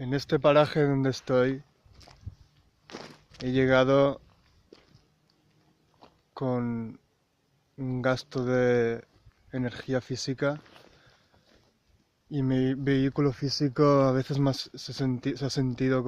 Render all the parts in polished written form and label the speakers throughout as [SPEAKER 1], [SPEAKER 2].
[SPEAKER 1] En este paraje donde estoy he llegado con un gasto de energía física y mi vehículo físico a veces más se ha sentido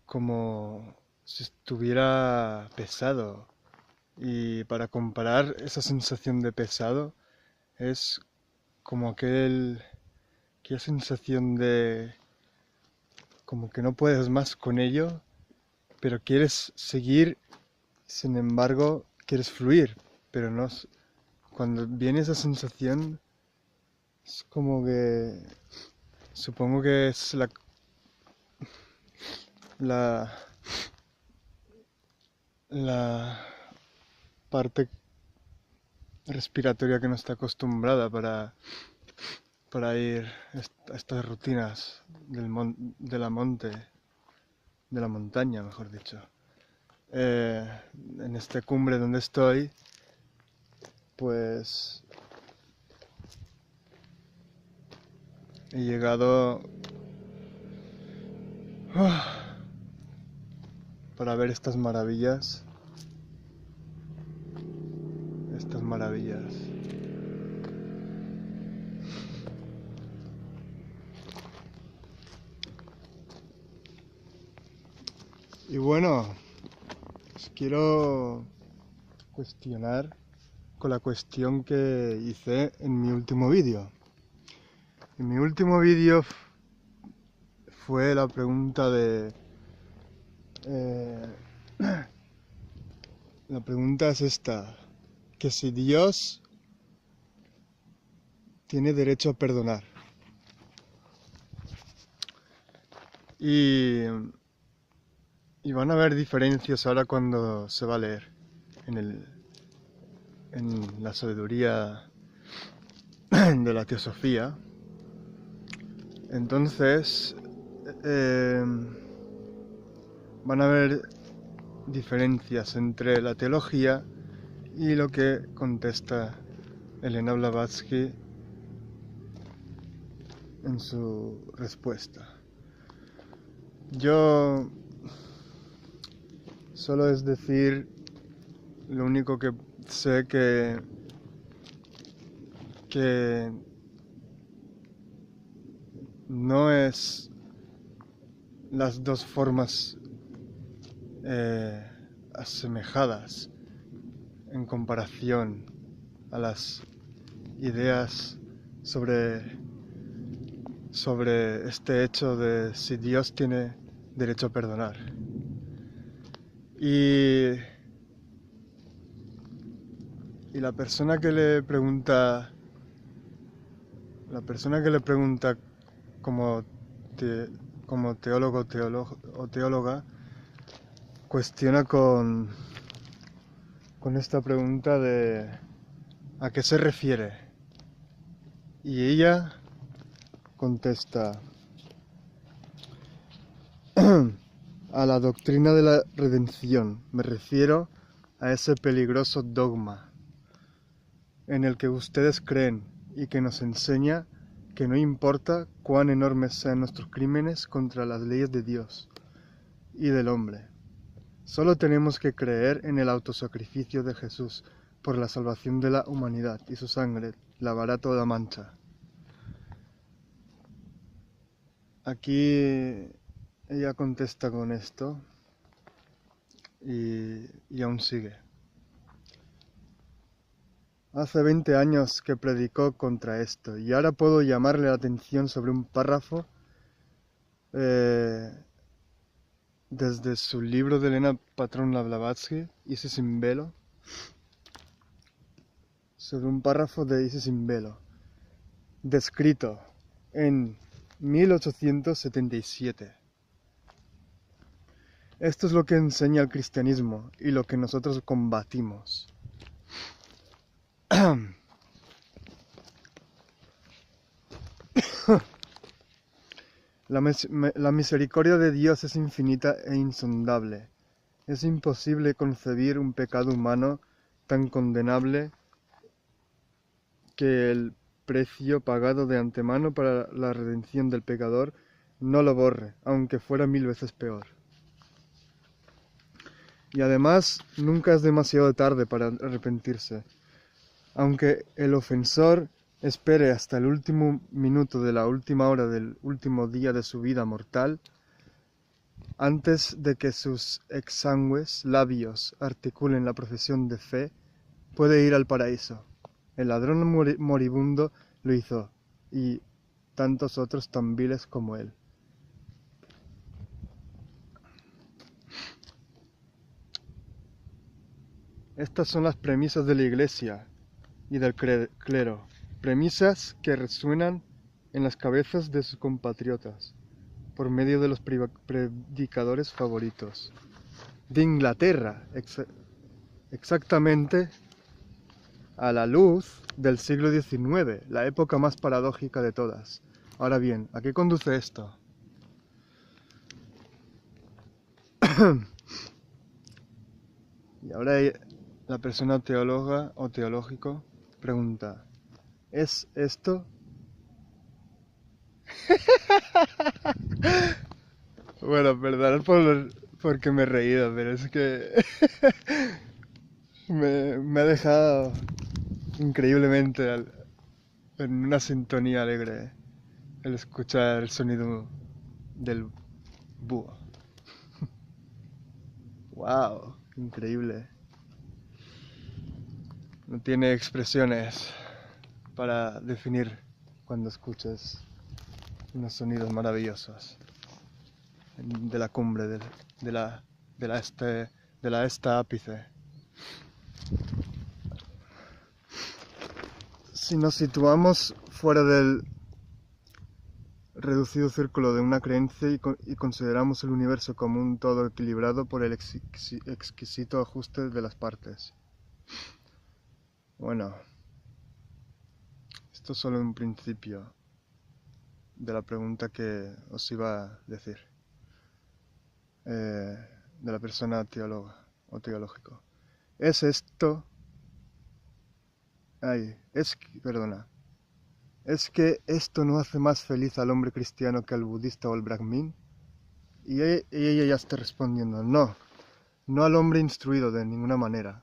[SPEAKER 1] como si estuviera pesado. Y para comparar esa sensación de pesado es como aquella sensación de como que no puedes más con ello, pero quieres seguir. Sin embargo, quieres fluir, pero no. Cuando viene esa sensación, es como que. Supongo que es la, la parte respiratoria que no está acostumbrada para ir a estas rutinas de la de la montaña, mejor dicho. En esta cumbre donde estoy, pues he llegado para ver estas maravillas. Estas maravillas. Y bueno, os quiero cuestionar con la cuestión que hice en mi último vídeo. En mi último vídeo fue la pregunta de... eh, la pregunta es esta, que si Dios tiene derecho a perdonar. Y, y van a haber diferencias ahora cuando se va a leer en la sabiduría de la teosofía. Entonces, eh, van a haber diferencias entre la teología y lo que contesta Elena Blavatsky en su respuesta. Yo solo es decir lo único que sé que no es las dos formas asemejadas en comparación a las ideas sobre este hecho de si Dios tiene derecho a perdonar. Y la persona que le pregunta, como, como teólogo o teóloga, cuestiona con esta pregunta de ¿a qué se refiere? Y ella contesta a la doctrina de la redención. Me refiero a ese peligroso dogma en el que ustedes creen y que nos enseña que no importa cuán enormes sean nuestros crímenes contra las leyes de Dios y del hombre, solo tenemos que creer en el autosacrificio de Jesús por la salvación de la humanidad y su sangre lavará toda mancha. Aquí ella contesta con esto y aún sigue. Hace 20 años que predicó contra esto y ahora puedo llamarle la atención sobre un párrafo desde su libro de Elena Patrona Blavatsky, Isis in Velo, sobre un párrafo de Isis in Velo, descrito en 1877. Esto es lo que enseña el cristianismo y lo que nosotros combatimos. La misericordia de Dios es infinita e insondable. Es imposible concebir un pecado humano tan condenable que el precio pagado de antemano para la redención del pecador, no lo borre, aunque fuera 1000 veces peor. Y además, nunca es demasiado tarde para arrepentirse. Aunque el ofensor espere hasta el último minuto de la última hora del último día de su vida mortal, antes de que sus exangües labios articulen la profesión de fe, puede ir al paraíso. El ladrón moribundo lo hizo, y tantos otros tan viles como él. Estas son las premisas de la Iglesia y del clero, premisas que resuenan en las cabezas de sus compatriotas, por medio de los predicadores favoritos. De Inglaterra, exactamente a la luz del siglo XIX, la época más paradójica de todas. Ahora bien, ¿a qué conduce esto? Y ahora la persona teóloga o teológico pregunta, ¿es esto? Bueno, perdón porque me he reído, pero es que me ha dejado increíblemente en una sintonía alegre el escuchar el sonido del búho. ¡Wow! Increíble. No tiene expresiones para definir cuando escuches unos sonidos maravillosos de la cumbre de la esta ápice. Si nos situamos fuera del reducido círculo de una creencia y consideramos el universo como un todo equilibrado por el exquisito ajuste de las partes. Bueno, esto es solo un principio de la pregunta que os iba a decir, de la persona teóloga o teológico. ¿Es esto? ¿Es que esto no hace más feliz al hombre cristiano que al budista o al brahmin? Y ella ya está respondiendo, no al hombre instruido de ninguna manera,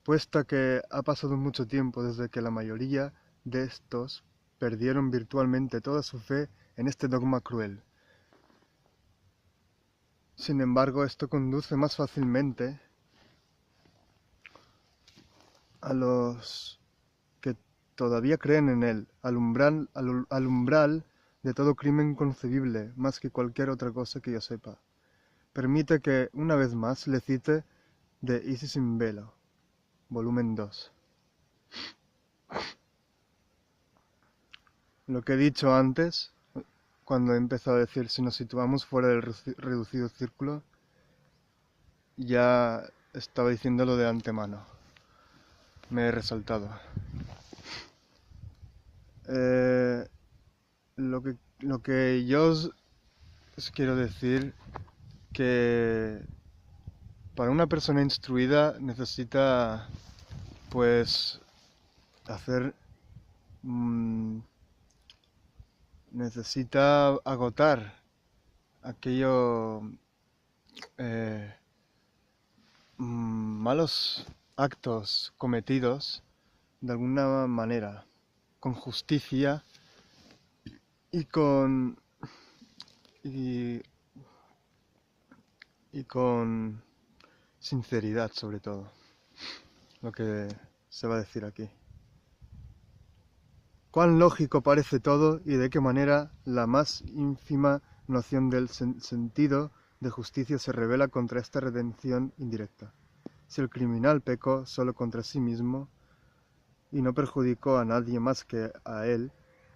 [SPEAKER 1] puesto que ha pasado mucho tiempo desde que la mayoría de estos perdieron virtualmente toda su fe en este dogma cruel. Sin embargo, esto conduce más fácilmente a los que todavía creen en él, al umbral de todo crimen concebible, más que cualquier otra cosa que yo sepa. Permite que, una vez más, le cite de Isis in Velo, volumen 2. Lo que he dicho antes, cuando he empezado a decir si nos situamos fuera del reducido círculo, ya estaba diciéndolo de antemano. Me he resaltado. Lo que yo os quiero decir que para una persona instruida necesita pues hacer necesita agotar aquello malos actos cometidos de alguna manera con justicia y con sinceridad, sobre todo, lo que se va a decir aquí. Cuán lógico parece todo y de qué manera la más ínfima noción del sentido de justicia se revela contra esta redención indirecta. Si el criminal pecó solo contra sí mismo y no perjudicó a nadie más que a él,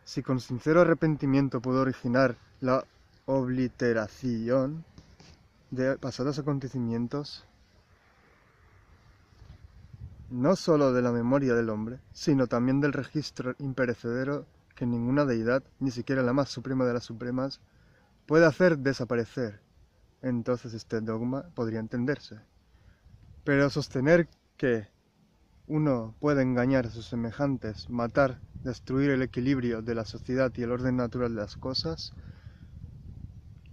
[SPEAKER 1] si con sincero arrepentimiento pudo originar la obliteración de pasados acontecimientos, no sólo de la memoria del hombre, sino también del registro imperecedero que ninguna deidad, ni siquiera la más suprema de las supremas, puede hacer desaparecer, entonces este dogma podría entenderse. Pero sostener que uno puede engañar a sus semejantes, matar, destruir el equilibrio de la sociedad y el orden natural de las cosas,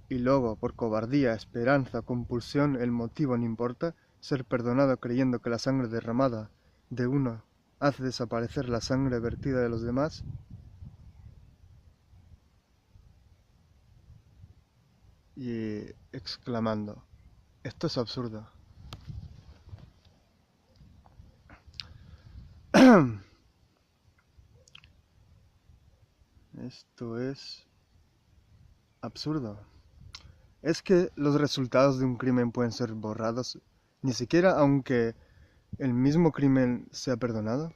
[SPEAKER 1] y luego, por cobardía, esperanza, compulsión, el motivo no importa, ser perdonado creyendo que la sangre derramada de uno hace desaparecer la sangre vertida de los demás, y exclamando, esto es absurdo. Esto es absurdo. Es que los resultados de un crimen pueden ser borrados, ni siquiera aunque el mismo crimen sea perdonado.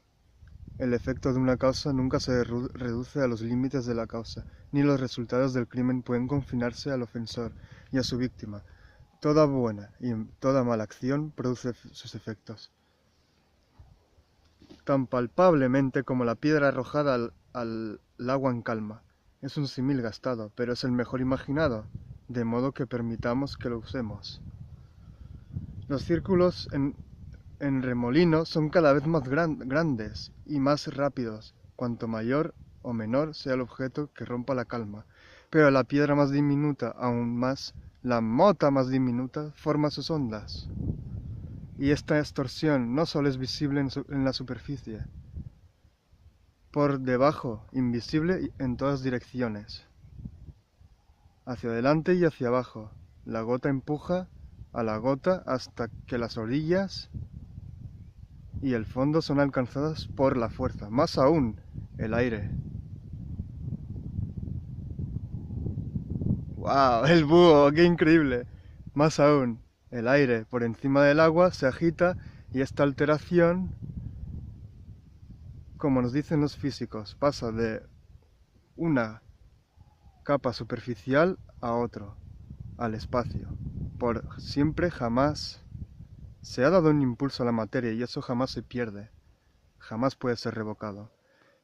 [SPEAKER 1] El efecto de una causa nunca se reduce a los límites de la causa, ni los resultados del crimen pueden confinarse al ofensor y a su víctima. Toda buena y toda mala acción produce sus efectos. Tan palpablemente como la piedra arrojada al agua en calma. Es un símil gastado, pero es el mejor imaginado, de modo que permitamos que lo usemos. Los círculos en remolino son cada vez más grandes y más rápidos, cuanto mayor o menor sea el objeto que rompa la calma. Pero la piedra más diminuta, aún más, la mota más diminuta, forma sus ondas. Y esta extorsión no solo es visible en la superficie, por debajo, invisible en todas direcciones, hacia adelante y hacia abajo. La gota empuja a la gota hasta que las orillas y el fondo son alcanzadas por la fuerza. Más aún, el aire. ¡Wow! El búho, qué increíble. Más aún, el aire por encima del agua se agita y esta alteración, como nos dicen los físicos, pasa de una capa superficial a otro, al espacio. Por siempre, jamás se ha dado un impulso a la materia y eso jamás se pierde, jamás puede ser revocado.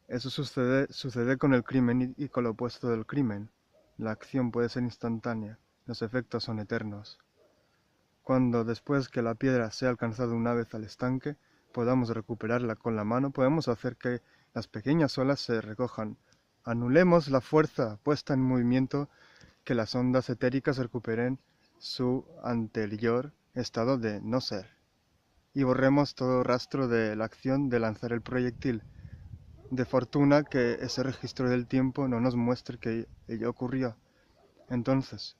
[SPEAKER 1] Eso sucede con el crimen y con lo opuesto del crimen. La acción puede ser instantánea, los efectos son eternos. Cuando después que la piedra sea alcanzada una vez al estanque, podamos recuperarla con la mano, podemos hacer que las pequeñas olas se recojan. Anulemos la fuerza puesta en movimiento, que las ondas etéricas recuperen su anterior estado de no ser. Y borremos todo rastro de la acción de lanzar el proyectil, de fortuna que ese registro del tiempo no nos muestre que ello ocurrió. Entonces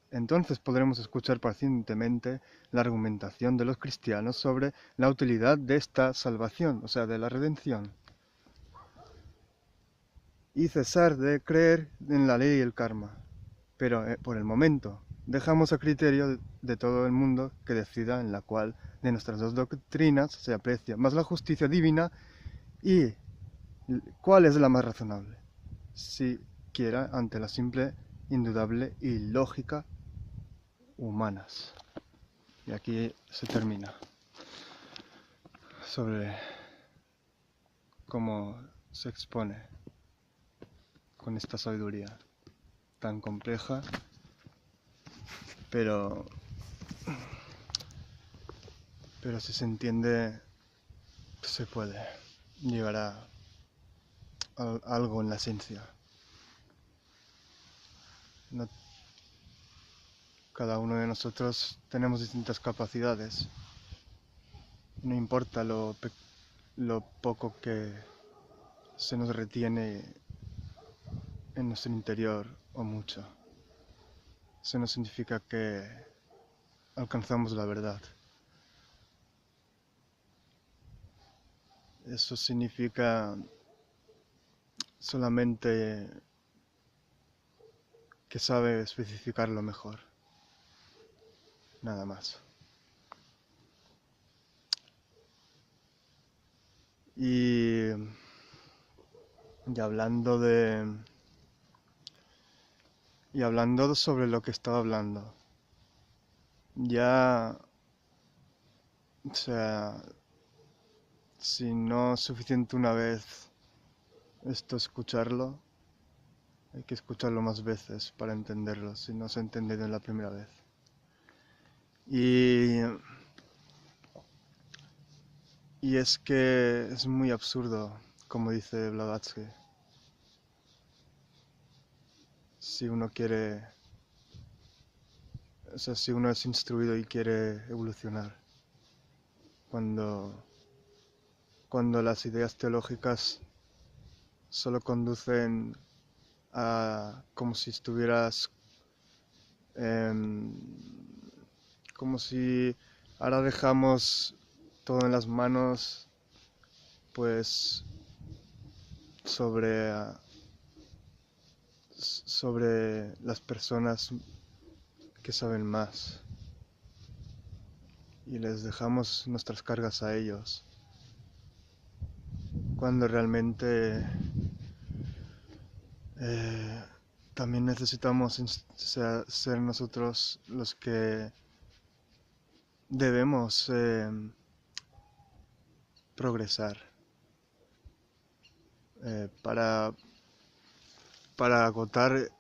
[SPEAKER 1] podremos escuchar pacientemente la argumentación de los cristianos sobre la utilidad de esta salvación, o sea, de la redención. Y cesar de creer en la ley y el karma. Pero por el momento, dejamos a criterio de todo el mundo que decida en la cual de nuestras dos doctrinas se aprecia más la justicia divina y cuál es la más razonable, siquiera ante la simple, indudable y lógica humanas. Y aquí se termina sobre cómo se expone con esta sabiduría tan compleja, pero si se entiende, se puede llegar a algo en la ciencia. No, cada uno de nosotros tenemos distintas capacidades. No importa lo poco que se nos retiene en nuestro interior o mucho. Eso no significa que alcanzamos la verdad. Eso significa solamente que sabe especificarlo mejor. Nada más. Y hablando sobre lo que estaba hablando, ya, o sea, si no es suficiente una vez escucharlo, hay que escucharlo más veces para entenderlo, si no se ha entendido en la primera vez. Y es que es muy absurdo, como dice Blavatsky, si uno quiere, o sea, si uno es instruido y quiere evolucionar, cuando, cuando las ideas teológicas solo conducen a como si estuvieras, em, como si ahora dejamos todo en las manos, pues, sobre, sobre las personas que saben más y les dejamos nuestras cargas a ellos, cuando realmente eh, también necesitamos ser nosotros los que debemos progresar eh, para, para agotar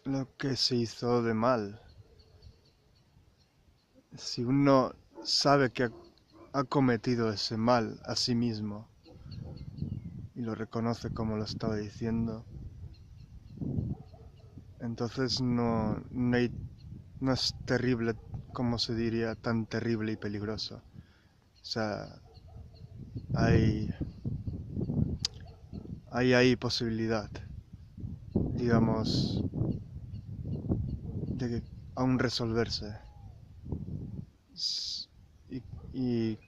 [SPEAKER 1] lo que se hizo de mal. Si uno sabe que ha cometido ese mal a sí mismo y lo reconoce como lo estaba diciendo, entonces no es terrible, como se diría, tan terrible y peligroso. O sea, hay, hay posibilidad, digamos, de que aún resolverse. S- Y, y,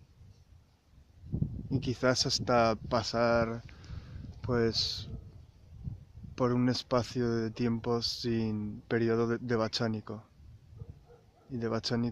[SPEAKER 1] y quizás hasta pasar, pues, por un espacio de tiempo sin periodo de bachánico. Y de bachánico